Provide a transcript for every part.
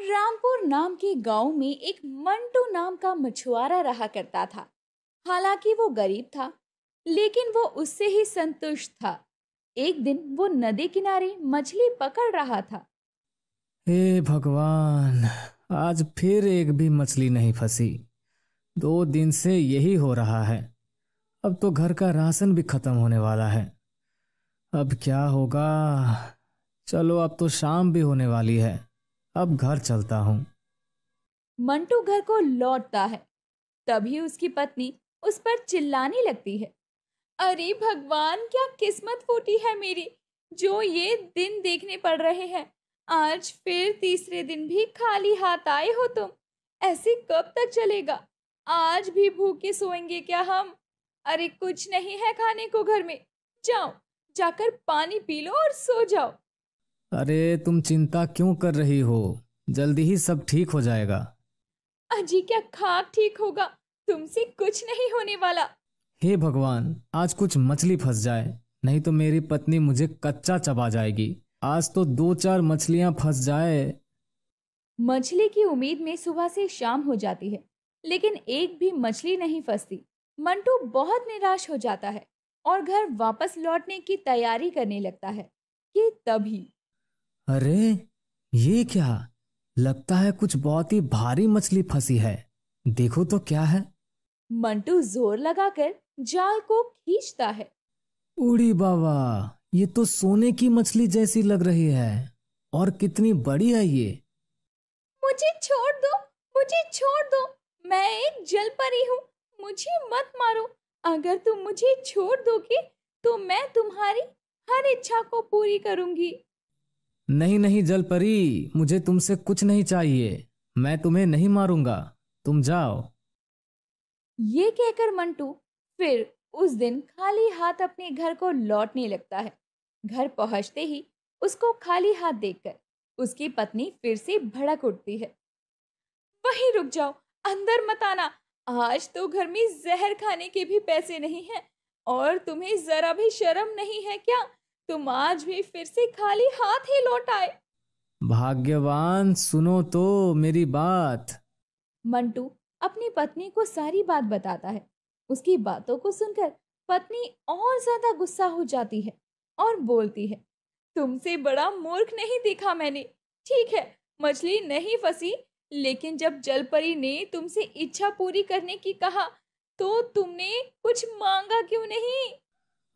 रामपुर नाम के गांव में एक मंटू नाम का मछुआरा रहा करता था। हालांकि वो गरीब था, लेकिन वो उससे ही संतुष्ट था। एक दिन वो नदी किनारे मछली पकड़ रहा था। हे भगवान, आज फिर एक भी मछली नहीं फंसी। 2 दिन से यही हो रहा है। अब तो घर का राशन भी खत्म होने वाला है। अब क्या होगा। चलो, अब तो शाम भी होने वाली है। अब घर चलता हूँ। मंटू घर को लौटता है, तभी उसकी पत्नी उस पर चिल्लाने लगती है। अरे भगवान, क्या किस्मत फूटी है मेरी, जो ये दिन देखने पड़ रहे हैं। आज फिर तीसरे दिन भी खाली हाथ आए हो तुम। ऐसे कब तक चलेगा? आज भी भूखे सोएंगे क्या हम? अरे कुछ नहीं है खाने को घर में। जाओ, जाकर पानी पी लो और सो जाओ। अरे तुम चिंता क्यों कर रही हो? जल्दी ही सब ठीक हो जाएगा। अजी, क्या खाक ठीक होगा? तुमसे कुछ नहीं होने वाला। हे भगवान, आज कुछ मछली फंस जाए, नहीं तो मेरी पत्नी मुझे कच्चा चबा जाएगी। आज तो 2-4 मछलियां फंस जाए। मछली की उम्मीद में सुबह से शाम हो जाती है, लेकिन एक भी मछली नहीं फंसती। मंटू बहुत निराश हो जाता है और घर वापस लौटने की तैयारी करने लगता है कि तभी अरे ये क्या? लगता है कुछ बहुत ही भारी मछली फंसी है। देखो तो क्या है। मंटू जोर लगाकर जाल को खींचता है। उड़ी बाबा, ये तो सोने की मछली जैसी लग रही है। और कितनी बड़ी है ये। मुझे छोड़ दो, मुझे छोड़ दो। मैं एक जल परी हूँ, मुझे मत मारो। अगर तुम मुझे छोड़ दोगे तो मैं तुम्हारी हर इच्छा को पूरी करूंगी। नहीं नहीं जल परी, मुझे तुमसे कुछ नहीं चाहिए। मैं तुम्हें नहीं मारूंगा। तुम जाओ। ये कहकर मंटू फिर उस दिन खाली हाथ अपने घर को लौटने लगता है। घर पहुंचते ही उसको खाली हाथ देखकर उसकी पत्नी फिर से भड़क उठती है। वहीं रुक जाओ, अंदर मत आना। आज तो घर में जहर खाने के भी पैसे नहीं हैं और तुम्हें जरा भी शर्म नहीं है क्या? तुम आज भी फिर से खाली हाथ ही लौट आए। भाग्यवान, सुनो तो मेरी बात। मंटू अपनी पत्नी को सारी बात बताता है। उसकी बातों को सुनकर पत्नी और ज्यादा गुस्सा हो जाती है और बोलती है, तुमसे बड़ा मूर्ख नहीं देखा मैंने। ठीक है, मछली नहीं फंसी, लेकिन जब जलपरी ने तुमसे इच्छा पूरी करने की कहा तो तुमने कुछ मांगा क्यों नहीं?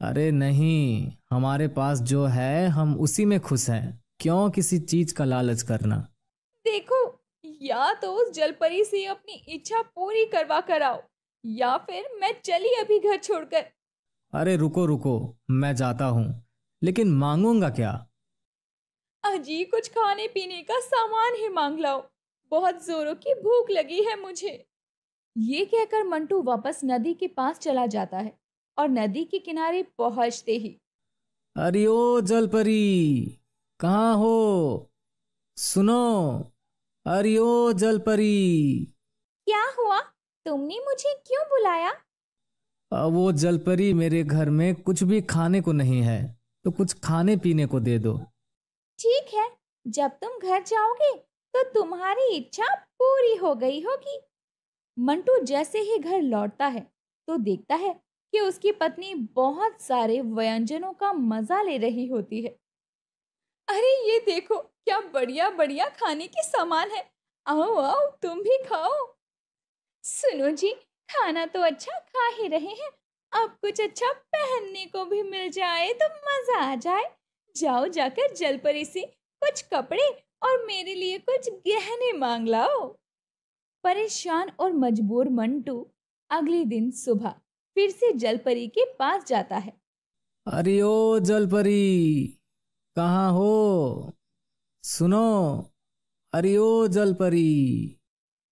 अरे नहीं, हमारे पास जो है हम उसी में खुश हैं। क्यों किसी चीज का लालच करना। देखो, या तो उस जलपरी से अपनी इच्छा पूरी करवा कर आओ, या फिर मैं चली अभी घर छोड़कर। अरे रुको रुको, मैं जाता हूँ, लेकिन मांगूंगा क्या? अजी, कुछ खाने पीने का सामान ही मांग लाओ। बहुत जोरों की भूख लगी है मुझे। ये कहकर मंटू वापस नदी के पास चला जाता है और नदी के किनारे पहुंचते ही अरे ओ जलपरी, कहाँ हो? सुनो, अरे ओ जलपरी। क्या हुआ? तुमने मुझे क्यों बुलाया? वो जलपरी, मेरे घर में कुछ भी खाने को नहीं है, तो कुछ खाने पीने को दे दो। ठीक है, जब तुम घर जाओगे तो तुम्हारी इच्छा पूरी हो गई होगी। मंटू जैसे ही घर लौटता है तो देखता है कि उसकी पत्नी बहुत सारे व्यंजनों का मजा ले रही होती है। अरे ये देखो, क्या बढ़िया बढ़िया खाने के सामान है। आओ आओ, तुम भी खाओ। सुनो जी, खाना तो अच्छा खा ही रहे हैं, अब कुछ अच्छा पहनने को भी मिल जाए तो मजा आ जाए। जाओ, जाकर जलपरी से कुछ कपड़े और मेरे लिए कुछ गहने मांग लाओ। परेशान और मजबूर मंटू अगले दिन सुबह फिर से जलपरी के पास जाता है। अरे ओ जलपरी, कहाँ हो? सुनो, अरे ओ जलपरी।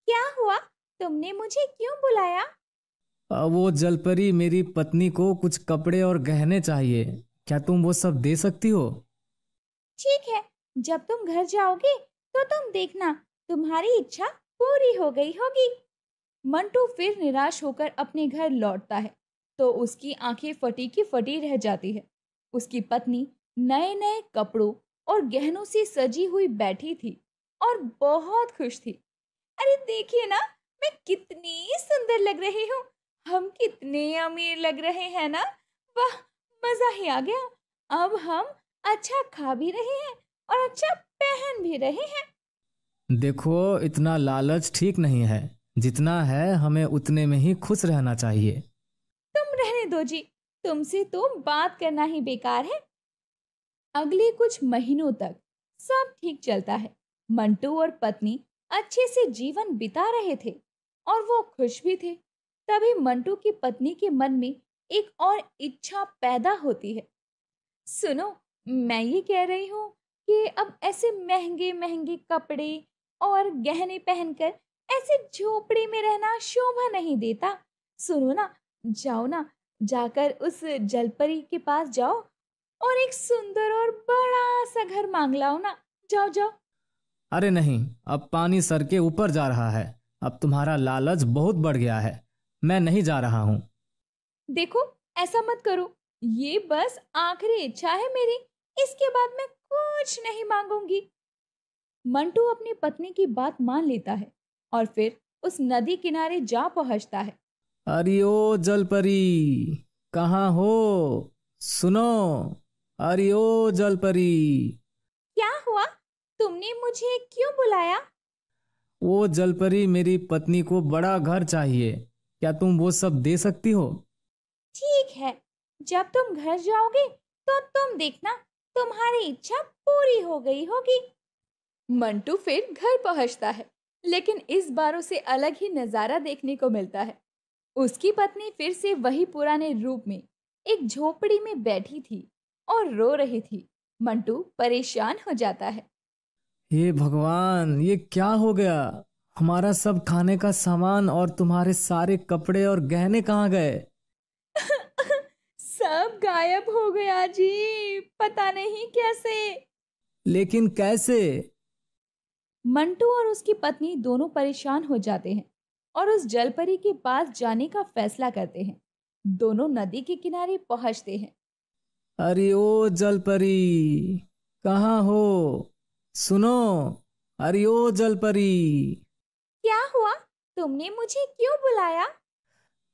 क्या हुआ? तुमने मुझे क्यों बुलाया? वो जलपरी, मेरी पत्नी को कुछ कपड़े और गहने चाहिए। क्या तुम वो सब दे सकती हो? ठीक है, जब तुम घर जाओगे तो तुम देखना, तुम्हारी इच्छा पूरी हो गई होगी। मंटू फिर निराश होकर अपने घर लौटता है तो उसकी आंखें फटी की फटी रह जाती है। उसकी पत्नी नए नए कपड़ों और गहनों से सजी हुई बैठी थी और बहुत खुश थी। अरे देखिए ना, मैं कितनी सुंदर लग रही हूँ, हम कितने अमीर लग रहे हैं ना। वाह, मजा ही आ गया। अब हम अच्छा खा भी रहे हैं और अच्छा पहन भी रहे हैं। देखो, इतना लालच ठीक नहीं है। जितना है हमें उतने में ही खुश रहना चाहिए। तुम रहने दो जी, तुमसे तो बात करना ही बेकार है। अगले कुछ महीनों तक सब ठीक चलता है। मंटू और पत्नी अच्छे से जीवन बिता रहे थे और वो खुश भी थे। तभी मंटू की पत्नी के मन में एक और इच्छा पैदा होती है। सुनो, मैं ये कह रही हूँ कि अब ऐसे महंगे महंगे कपड़े और गहने पहनकर ऐसे झोपड़ी में रहना शोभा नहीं देता। सुनो ना, जाओ ना, जाकर उस जलपरी के पास जाओ और एक सुंदर और बड़ा सा घर मांग लाओ ना। जाओ जाओ। अरे नहीं, अब पानी सर के ऊपर जा रहा है। अब तुम्हारा लालच बहुत बढ़ गया है। मैं नहीं जा रहा हूँ। देखो, ऐसा मत करो, ये बस आखिरी इच्छा है मेरी, इसके बाद मैं कुछ नहीं मांगूंगी। मंटू अपनी पत्नी की बात मान लेता है और फिर उस नदी किनारे जा पहुंचता है। अरे ओ जलपरी, कहाँ हो? सुनो, अरे ओ जलपरी। क्या हुआ? तुमने मुझे क्यों बुलाया? वो जलपरी, मेरी पत्नी को बड़ा घर चाहिए। क्या तुम वो सब दे सकती हो? ठीक है, जब तुम घर जाओगे तो तुम देखना, तुम्हारी इच्छा पूरी हो गई होगी। मंटू फिर घर पहुंचता है, लेकिन इस बार उसे अलग ही नजारा देखने को मिलता है। उसकी पत्नी फिर से वही पुराने रूप में एक झोपड़ी में बैठी थी और रो रही थी। मंटू परेशान हो जाता है। हे भगवान, ये क्या हो गया? हमारा सब खाने का सामान और तुम्हारे सारे कपड़े और गहने कहाँ गए? सब गायब हो गया जी, पता नहीं कैसे। लेकिन कैसे? मंटू और उसकी पत्नी दोनों परेशान हो जाते हैं और उस जलपरी के पास जाने का फैसला करते हैं। दोनों नदी के किनारे पहुंचते हैं। अरे ओ जलपरी, कहाँ हो? सुनो, अरे ओ जलपरी। क्या हुआ? तुमने मुझे क्यों बुलाया?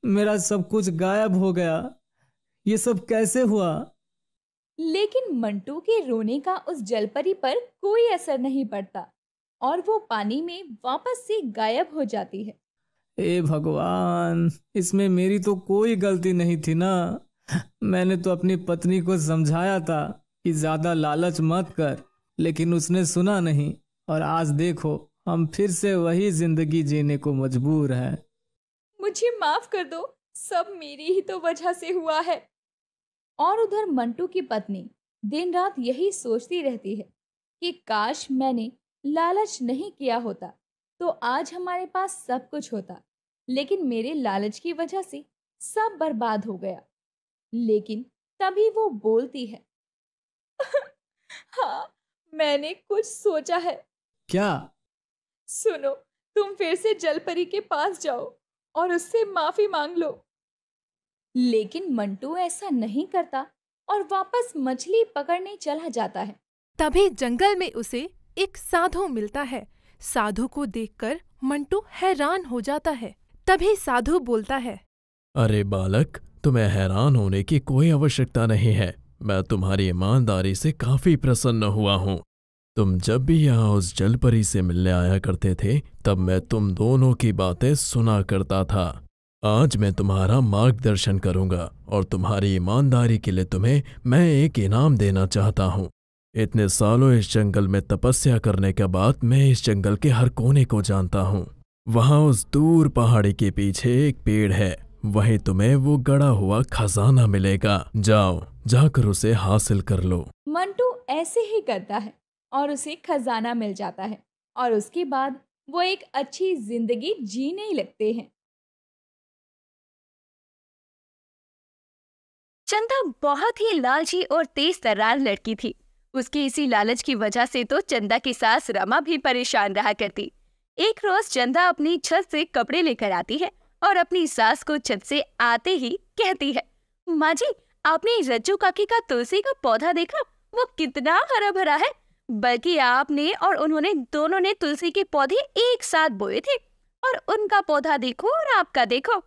मेरा सब कुछ गायब हो गया। ये सब कैसे हुआ? लेकिन मंटू के रोने का उस जलपरी पर कोई असर नहीं पड़ता और वो पानी में वापस से गायब हो जाती है। ए भगवान, इसमें मेरी तो कोई गलती नहीं थी ना। मैंने तो अपनी पत्नी को समझाया था कि ज्यादा लालच मत कर, लेकिन उसने सुना नहीं। और आज देखो, हम फिर से वही जिंदगी जीने को मजबूर हैं। मुझे माफ कर दो, सब मेरी ही तो वजह से हुआ है। और उधर मंटू की पत्नी दिन रात यही सोचती रहती है कि काश मैंने लालच नहीं किया होता तो आज हमारे पास सब कुछ होता, लेकिन मेरे लालच की वजह से सब बर्बाद हो गया। लेकिन तभी वो बोलती है, हाँ, मैंने कुछ सोचा है। क्या? सुनो, तुम फिर से जलपरी के पास जाओ और उससे माफी मांग लो। लेकिन मंटू ऐसा नहीं करता और वापस मछली पकड़ने चला जाता है। तभी जंगल में उसे एक साधु मिलता है। साधु को देखकर मंटू हैरान हो जाता है। तभी साधु बोलता है, अरे बालक, तुम्हें हैरान होने की कोई आवश्यकता नहीं है। मैं तुम्हारी ईमानदारी से काफी प्रसन्न हुआ हूँ। तुम जब भी यहाँ उस जलपरी से मिलने आया करते थे, तब मैं तुम दोनों की बातें सुना करता था। आज मैं तुम्हारा मार्गदर्शन करूंगा और तुम्हारी ईमानदारी के लिए तुम्हें मैं एक इनाम देना चाहता हूँ। इतने सालों इस जंगल में तपस्या करने के बाद मैं इस जंगल के हर कोने को जानता हूँ। वहाँ उस दूर पहाड़ी के पीछे एक पेड़ है, वहीं तुम्हें वो गड़ा हुआ खजाना मिलेगा। जाओ, जाकर उसे हासिल कर लो। मंटू ऐसे ही करता है और उसे खजाना मिल जाता है और उसके बाद वो एक अच्छी जिंदगी जीने लगते हैं। चंदा बहुत ही लालची और तेज तर्रार लड़की थी। उसकी इसी लालच की वजह से तो चंदा की सास रमा भी परेशान रहा करती। एक रोज चंदा अपनी छत से कपड़े लेकर आती है और अपनी सास को छत से आते ही कहती है, माँ जी, आपने रज्जू काकी का तुलसी का पौधा देखा? वो कितना हरा भरा है। बल्कि आपने और उन्होंने दोनों ने तुलसी के पौधे एक साथ बोए थे, और उनका पौधा देखो और आपका देखो।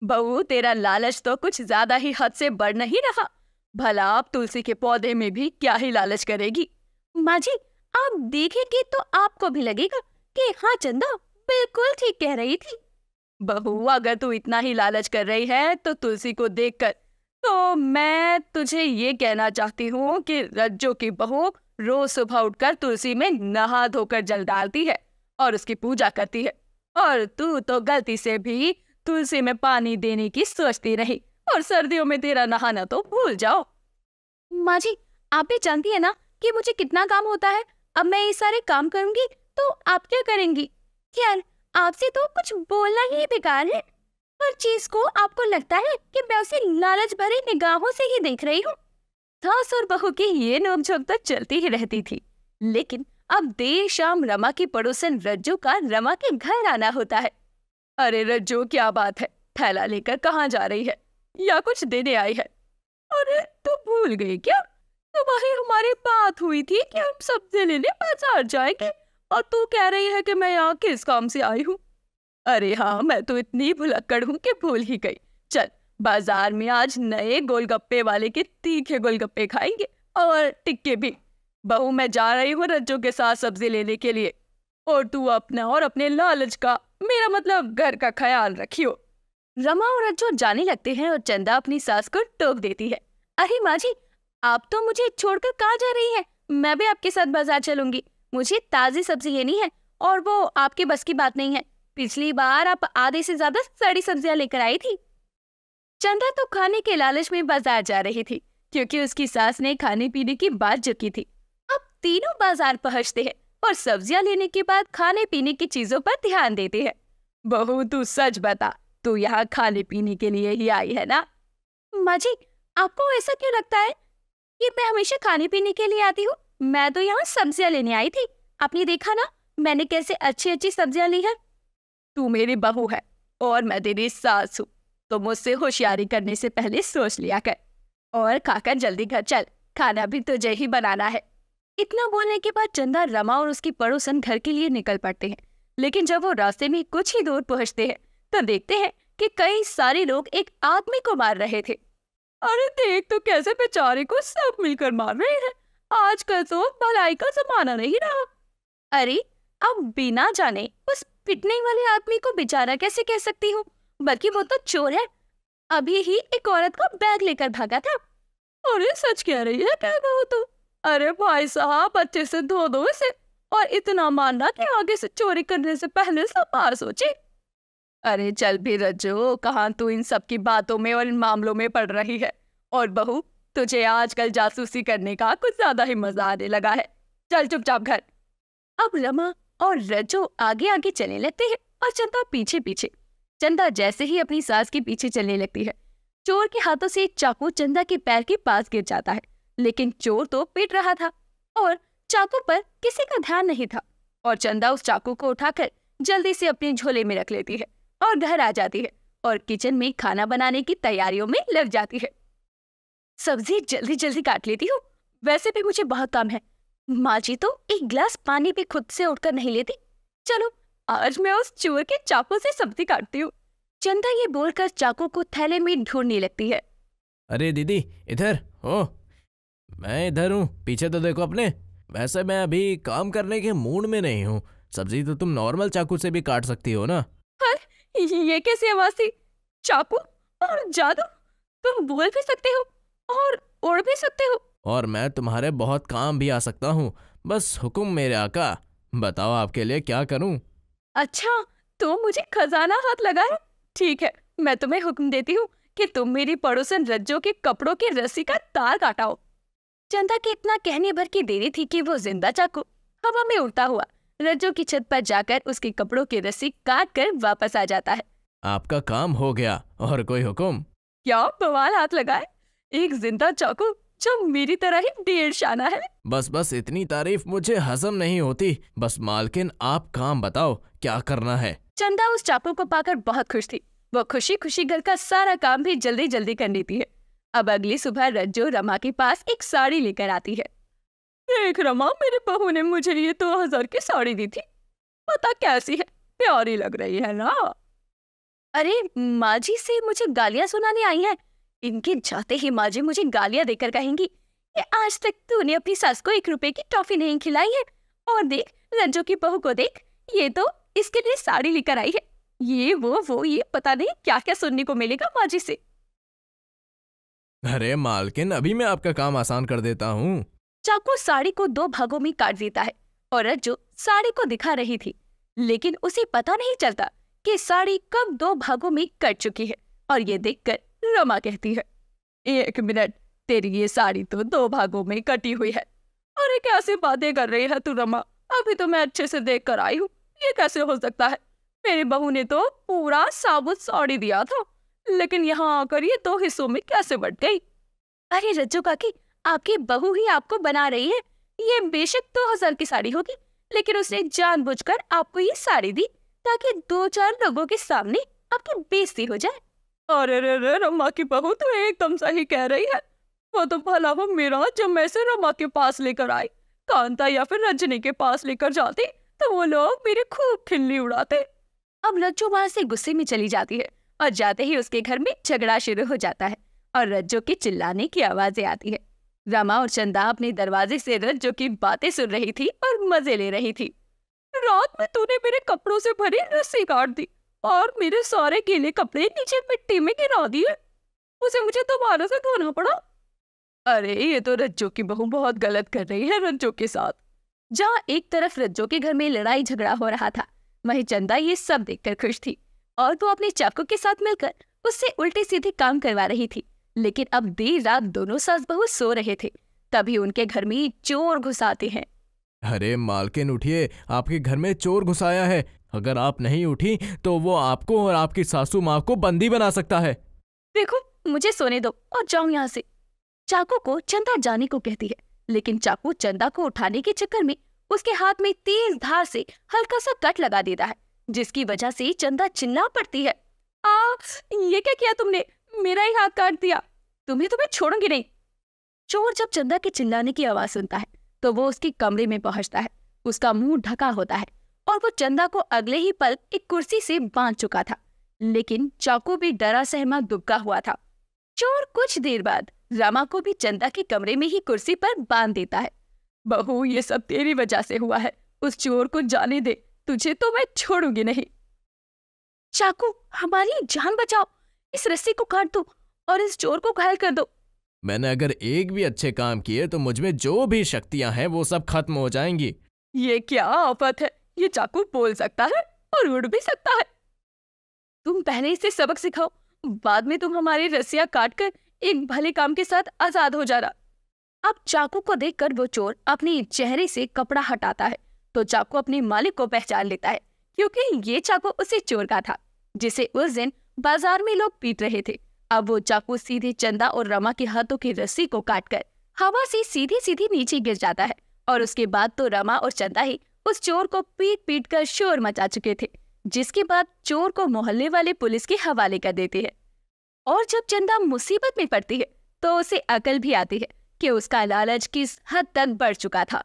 बहू, तेरा लालच तो कुछ ज्यादा ही हद से बढ़ नहीं रहा। भला आप तुलसी के पौधे में भी क्या ही लालच करेगी। माँ जी, आप देखेंगे तो आपको भी लगेगा कि हाँ, चंदा बिल्कुल ठीक कह रही थी। बहू, अगर तू इतना ही लालच कर रही है तो तुलसी को देखकर तो मैं तुझे ये कहना चाहती हूँ कि रज्जो की बहू रोज सुबह उठकर तुलसी में नहा धोकर जल डालती है और उसकी पूजा करती है, और तू तो गलती से भी तुलसी में पानी देने की सोचती रही, और सर्दियों में तेरा नहाना तो भूल जाओ। माँ जी, आप भी जानती है ना कि मुझे कितना काम होता है। अब मैं ये सारे काम करूंगी तो आप क्या करेंगी? यार, आपसे तो कुछ बोलना ही बेकार है। हर चीज को आपको लगता है कि मैं उसे लालच भरी निगाहों से ही देख रही हूँ। सास और बहू की ये नोकझोंक तो चलती ही रहती थी, लेकिन अब देर शाम रमा की पड़ोसन रज्जू का रमा के घर आना होता है। अरे रज्जू, क्या बात है? थैला लेकर कहाँ जा रही है, या कुछ देने आई है? अरे तू भूल गई क्या? सुबह ही हमारी बात हुई थी कि हम सब्जी लेने बाजार जाएंगे, और तू कह रही है कि मैं यहाँ किस काम से आई हूँ? अरे हाँ, मैं तो इतनी भुलक्कड़ हूँ कि भूल ही गई। चल, बाजार में आज नए गोलगप्पे वाले के तीखे गोलगप्पे खाएंगे, और टिक्के भी। बहू, मैं जा रही हूँ रज्जू के साथ सब्जी लेने के लिए, और तू अपना और अपने लालच का, मेरा मतलब घर का ख्याल रखियो। रमा और रज्जू जाने लगते हैं और चंदा अपनी सास को टोक देती है। अरे माँ जी, आप तो मुझे छोड़कर कहाँ जा रही हैं? मैं भी आपके साथ बाजार चलूंगी। मुझे ताजी सब्जी लेनी है, और वो आपके बस की बात नहीं है। पिछली बार आप आधे से ज्यादा सड़ी सब्जियां लेकर आई थी। चंदा तो खाने के लालच में बाजार जा रही थी, क्योंकि उसकी सास ने खाने पीने की बात जो की थी। अब तीनों बाजार पहुंचते हैं और सब्जियां लेने के बाद खाने पीने की चीजों पर ध्यान देते हैं। बहू, तू सच बता, तू यहाँ खाने पीने के लिए ही आई है ना? माँ जी, आपको ऐसा क्यों लगता है कि मैं हमेशा खाने पीने के लिए आती हूँ? मैं तो यहाँ सब्जियां लेने आई थी। आपने देखा ना मैंने कैसे अच्छी अच्छी सब्जियां ली है। तू मेरी बहू है और मैं तेरी सास हूँ, तो मुझसे होशियारी करने से पहले सोच लिया कर, और खाकर जल्दी घर चल, खाना भी तुझे ही बनाना है। इतना बोलने के बाद चंदा, रमा और उसकी पड़ोसन घर के लिए निकल पड़ते हैं। लेकिन जब वो रास्ते में कुछ ही दूर पहुंचते हैं तो देखते हैं कि कई सारे लोग एक आदमी को मार रहे थे। अरे देख तो कैसे बेचारे को सब मिलकर मार रहे हैं। आजकल तो भलाई का जमाना नहीं रहा। अरे अब बिना जाने उस पिटने वाले आदमी को बेचारा कैसे कह सकती हूँ, बल्कि वो तो चोर है। अभी ही एक औरत का बैग लेकर भागा था। अरे सच कह रही है क्या कहो तो? अरे भाई साहब, अच्छे से धो दो इसे, और इतना मानना कि आगे से चोरी करने से पहले सब बार सोचे। अरे चल भी रज्जो, कहाँ तू इन सब की बातों में और इन मामलों में पड़ रही है? और बहू, तुझे आजकल जासूसी करने का कुछ ज्यादा ही मजा आने लगा है। चल चुपचाप घर। अब रमा और रज्जो आगे आगे चलने लगते हैं और चंदा पीछे पीछे। चंदा जैसे ही अपनी सास के पीछे चलने लगती है, चोर के हाथों से एक चाकू चंदा के पैर के पास गिर जाता है। लेकिन चोर तो पिट रहा था और चाकू पर किसी का ध्यान नहीं था, और चंदा उस चाकू को उठाकर जल्दी से अपने झोले में रख लेती है और घर आ जाती है और किचन में खाना बनाने की तैयारियों में लग जाती है। सब्जी जल्दी जल्दी काट लेती हूँ, वैसे भी मुझे बहुत काम है। माँ जी तो एक गिलास पानी भी खुद से उठकर नहीं लेती। चलो आज मैं उस चोर के चाकू से सब्जी काटती हूँ। चंदा ये बोलकर चाकू को थैले में ढूंढने लगती है। अरे दीदी, इधर हो? मैं इधर हूँ, पीछे तो देखो अपने। वैसे मैं अभी काम करने के मूड में नहीं हूँ। सब्जी तो तुम नॉर्मल चाकू से भी काट सकती हो ना। ये कैसी आवाज थी? चाकू और जादू? तुम बोल भी सकते हो और उड़ भी सकते हो। और मैं तुम्हारे बहुत काम भी आ सकता हूँ। बस हुक्म मेरे आका, बताओ आपके लिए क्या करूँ? अच्छा, तो मुझे खजाना हाथ लगा है। ठीक है, मैं तुम्हें हुक्म देती हूँ कि तुम मेरी पड़ोसन रज्जो के कपड़ों की रस्सी का तार काटाओ। चंदा के इतना कहने भर की देरी थी कि वो जिंदा चाकू हवा में उड़ता हुआ रज्जो की छत पर जाकर उसके कपड़ों की रस्सी काट कर वापस आ जाता है। आपका काम हो गया। और कोई हुक्म? क्या बवाल हाथ लगाए, एक जिंदा चाकू जो मेरी तरह ही ढेर शाना है। बस इतनी तारीफ मुझे हजम नहीं होती। बस मालकिन, आप काम बताओ, क्या करना है? चंदा उस चाकू को पाकर बहुत खुश थी। वो खुशी खुशी घर का सारा काम भी जल्दी जल्दी कर लेती है। अब अगली सुबह रज्जो रमा के पास एक साड़ी लेकर आती है। देख रमा, मेरे बहू ने मुझे ये 2000 की साड़ी दी थी, पता कैसी है, प्यारी लग रही है ना। अरे माँ जी से मुझे गालियां सुनाने आई हैं। इनके जाते ही माँ जी मुझे गालियां देकर कहेंगी कि आज तक तूने अपनी सास को 1 रुपए की टॉफी नहीं खिलाई है। और देख रज्जो की बहू को देख, ये तो इसके लिए साड़ी लेकर आई है। ये वो ये पता नहीं क्या क्या सुनने को मिलेगा माँ जी से। अरे मालकिन, अभी मैं आपका काम आसान कर देता हूँ। चाकू साड़ी को 2 भागों में काट देता है और रज्जो साड़ी को दिखा रही थी, लेकिन उसे पता नहीं चलता कि साड़ी कब 2 भागों में कट चुकी है। और ये देखकर रमा कहती है, 1 मिनट, तेरी ये साड़ी तो 2 भागों में कटी हुई है। अरे कैसे बातें कर रही है तू रमा, अभी तो मैं अच्छे से देख कर आई हूँ, ये कैसे हो सकता है? मेरी बहू ने तो पूरा साबुत साड़ी दिया था, लेकिन यहाँ आकर ये 2 हिस्सों में कैसे बट गई? अरे रज्जो काकी, आपकी बहू ही आपको बना रही है। ये बेशक 2000 की साड़ी होगी, लेकिन उसने जानबूझकर आपको ये साड़ी दी ताकि 2-4 लोगों के सामने आपकी बेइज्जती हो जाए। अरे रे रे, रमा की बहू तो एकदम सही कह रही है। वो तो भला वो मेरा जब मैं से रमा के पास लेकर आई, कांता या फिर रजनी के पास लेकर जाती, तो वो लोग मेरे खूब खिल्ली उड़ाते। अब रज्जो वहां से गुस्से में चली जाती है और जाते ही उसके घर में झगड़ा शुरू हो जाता है और रज्जो के चिल्लाने की आवाजें आती है। रमा और चंदा अपने दरवाजे से रज्जो की बातें सुन रही थी और मजे ले रही थी। रात में तूने मेरे कपड़ों से भरी रस्सी काट दी और मेरे सारे गीले कपड़े नीचे मिट्टी में गिरा दिए, उसे मुझे दोबारा से धोना पड़ा। अरे ये तो रज्जो की बहू बहुत गलत कर रही है रज्जो के साथ। जहाँ एक तरफ रज्जो के घर में लड़ाई झगड़ा हो रहा था, वहीं चंदा ये सब देखकर खुश थी और वो अपने चाकू के साथ मिलकर उससे उल्टे सीधे काम करवा रही थी। लेकिन अब देर रात दोनों सास बहू सो रहे थे, तभी उनके घर में चोर घुस आते हैं। अरे मालकिन उठिए, आपके घर में चोर घुस आया है। अगर आप नहीं उठी तो वो आपको और आपकी सासू माँ को बंदी बना सकता है। देखो, मुझे सोने दो और जाओ यहाँ से। चाकू को चंदा जाने को कहती है, लेकिन चाकू चंदा को उठाने के चक्कर में उसके हाथ में तेज धार से हल्का सा कट लगा देता है, जिसकी वजह से चंदा चिल्ला पड़ती है। ये क्या किया तुमने? मेरा ही हाथ काट दिया, तुम्हें छोड़ूंगी नहीं। चोर जब चंदा के चिल्लाने की आवाज सुनता है तो वो उसके कमरे में पहुंचता है। उसका मुंह ढका होता है और वो चंदा को अगले ही पल एक कुर्सी से बांध चुका था, लेकिन चाकू भी डरा सहमा दुबका हुआ था। चोर कुछ देर बाद रमा को भी चंदा के कमरे में ही कुर्सी पर बांध देता है। बहू, ये सब तेरी वजह से हुआ है, उस चोर को जाने दे, तुझे तो मैं छोड़ूंगी नहीं। चाकू, हमारी जान बचाओ, इस रस्सी को काट दो और इस चोर को घायल कर दो। मैंने अगर एक भी अच्छे काम किए तो मुझमें जो भी शक्तियां हैं वो सब खत्म हो जाएंगी। ये क्या आफत है? ये चाकू बोल सकता है और उड़ भी सकता है। तुम पहले इसे सबक सिखाओ, बाद में तुम हमारी रस्सियां काटकर एक भले काम के साथ आजाद हो जाना। अब चाकू को देखकर वो चोर अपने चेहरे से कपड़ा हटाता है तो चाकू अपने मालिक को पहचान लेता है, क्योंकि ये चाकू उसी चोर का था जिसे उस दिन बाजार में लोग पीट रहे थे। अब वो चाकू सीधे चंदा और रमा के हाथों की रस्सी को काटकर हवा से सीधी सीधी नीचे गिर जाता है और उसके बाद तो रमा और चंदा ही उस चोर को पीट पीट कर शोर मचा चुके थे, जिसके बाद चोर को मोहल्ले वाले पुलिस के हवाले कर देते हैं। और जब चंदा मुसीबत में पड़ती है तो उसे अकल भी आती है कि उसका लालच किस हद तक बढ़ चुका था।